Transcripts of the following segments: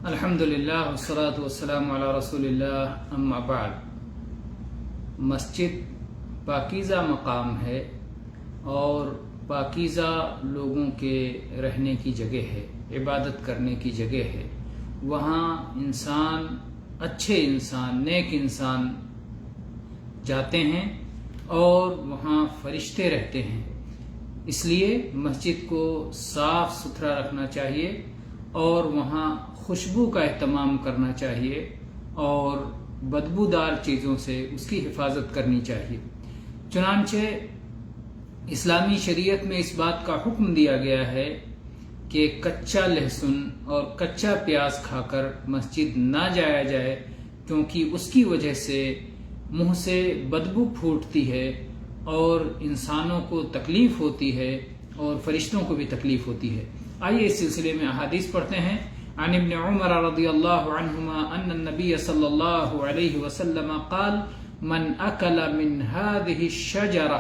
الحمدللہ والصلاة والسلام علی رسول اللہ اما بعد۔ مسجد پاکیزہ مقام ہے اور پاکیزہ لوگوں کے رہنے کی جگہ ہے، عبادت کرنے کی جگہ ہے۔ وہاں اچھے انسان، نیک انسان جاتے ہیں اور وہاں فرشتے رہتے ہیں۔ اس لیے مسجد کو صاف ستھرا رکھنا چاہیے اور وہاں خوشبو کا اہتمام کرنا چاہیے اور بدبودار چیزوں سے اس کی حفاظت کرنی چاہیے۔ چنانچہ اسلامی شریعت میں اس بات کا حکم دیا گیا ہے کہ کچا لہسن اور کچا پیاز کھا کر مسجد نہ جایا جائے، کیونکہ اس کی وجہ سے منہ سے بدبو پھوٹتی ہے اور انسانوں کو تکلیف ہوتی ہے اور فرشتوں کو بھی تکلیف ہوتی ہے۔ آئیے اس سلسلے میں احادیث پڑھتے ہیں۔ عن ابن عمر رضی اللہ عنہما ان النبی صلی اللہ علیہ وسلم قال من اکل من هذه الشجرة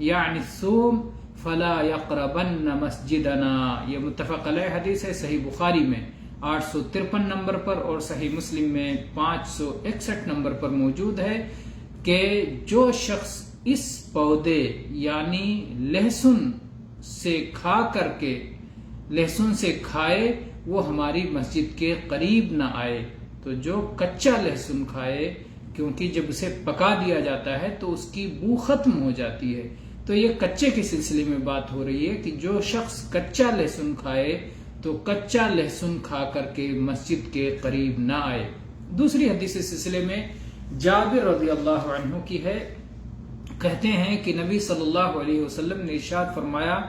یعنی الثوم فلا يقربن مسجدنا۔ یہ متفق علیہ حدیث ہے، صحیح بخاری میں 853 نمبر پر اور صحیح مسلم میں 561 نمبر پر موجود ہے کہ جو شخص اس پودے یعنی لہسن سے لہسن سے کھائے وہ ہماری مسجد کے قریب نہ آئے۔ تو جو کچا لہسن کھائے، کیونکہ جب اسے پکا دیا جاتا ہے تو اس کی بو ختم ہو جاتی ہے، تو یہ کچے کے سلسلے میں بات ہو رہی ہے کہ جو شخص کچا لہسن کھائے تو کچا لہسن کھا کر کے مسجد کے قریب نہ آئے۔ دوسری حدیث اس سلسلے میں جابر رضی اللہ عنہ کی ہے، کہتے ہیں کہ نبی صلی اللہ علیہ وسلم نے ارشاد فرمایا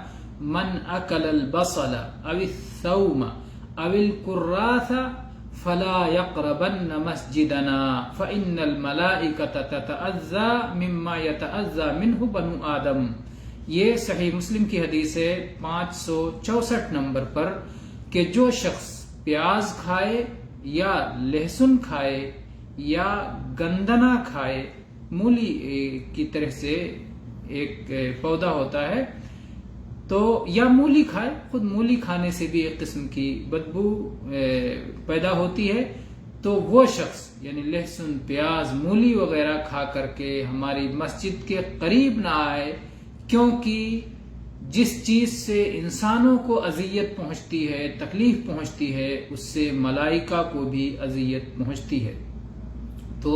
من اکل البصل او الثوم او الکراث فلا يقربن مسجدنا فإن الملائکة تتأذى مما يتأذى منه بنو آدم۔ یہ صحیح مسلم کی حدیث ہے 564 نمبر پر کہ جو شخص پیاز کھائے یا لہسن کھائے یا گندنا کھائے، مولی کی طرح سے ایک پودا ہوتا ہے، تو یا مولی کھائے، خود مولی کھانے سے بھی ایک قسم کی بدبو پیدا ہوتی ہے، تو وہ شخص یعنی لہسن، پیاز، مولی وغیرہ کھا کر کے ہماری مسجد کے قریب نہ آئے، کیونکہ جس چیز سے انسانوں کو اذیت پہنچتی ہے، تکلیف پہنچتی ہے، اس سے ملائکہ کو بھی اذیت پہنچتی ہے۔ تو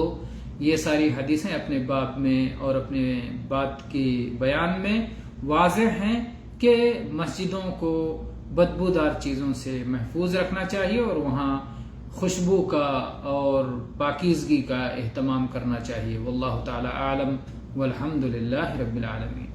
یہ ساری حدیثیں اپنے باب میں اور اپنے بات کی بیان میں واضح ہیں کہ مسجدوں کو بدبودار چیزوں سے محفوظ رکھنا چاہیے اور وہاں خوشبو کا اور پاکیزگی کا اہتمام کرنا چاہیے۔ واللہ تعالی اعلم والحمد للہ رب العالمین۔